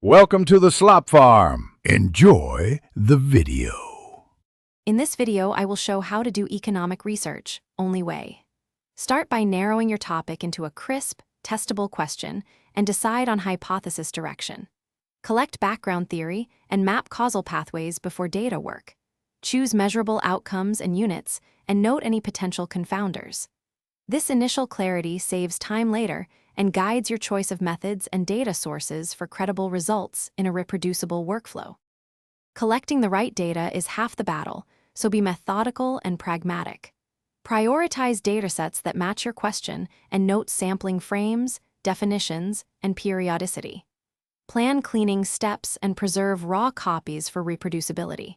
Welcome to the Slop Farm. Enjoy the video. In this video, I will show how to do economic research, only way. Start by narrowing your topic into a crisp, testable question and decide on hypothesis direction. Collect background theory and map causal pathways before data work. Choose measurable outcomes and units and note any potential confounders. This initial clarity saves time later and guides your choice of methods and data sources for credible results in a reproducible workflow. Collecting the right data is half the battle, so be methodical and pragmatic. Prioritize datasets that match your question and note sampling frames, definitions, and periodicity. Plan cleaning steps and preserve raw copies for reproducibility.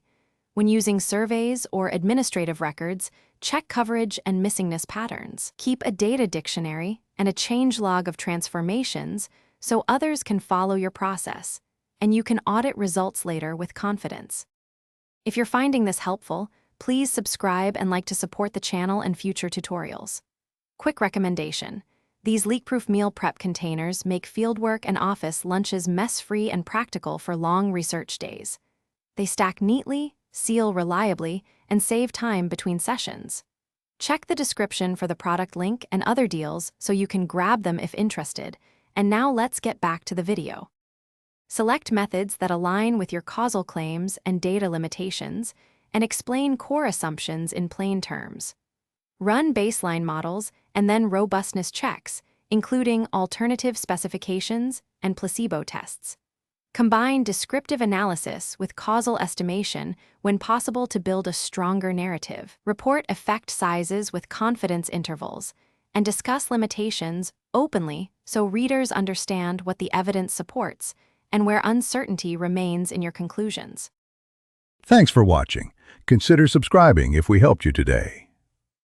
When using surveys or administrative records, check coverage and missingness patterns. Keep a data dictionary and a changelog of transformations so others can follow your process, and you can audit results later with confidence. If you're finding this helpful, please subscribe and like to support the channel and future tutorials. Quick recommendation: these leak-proof meal prep containers make fieldwork and office lunches mess-free and practical for long research days. They stack neatly, seal reliably, and save time between sessions. Check the description for the product link and other deals so you can grab them if interested. And now let's get back to the video. Select methods that align with your causal claims and data limitations, and explain core assumptions in plain terms. Run baseline models and then robustness checks, including alternative specifications and placebo tests. Combine descriptive analysis with causal estimation when possible to build a stronger narrative. Report effect sizes with confidence intervals, and discuss limitations openly so readers understand what the evidence supports and where uncertainty remains in your conclusions. Thanks for watching. Consider subscribing if we helped you today.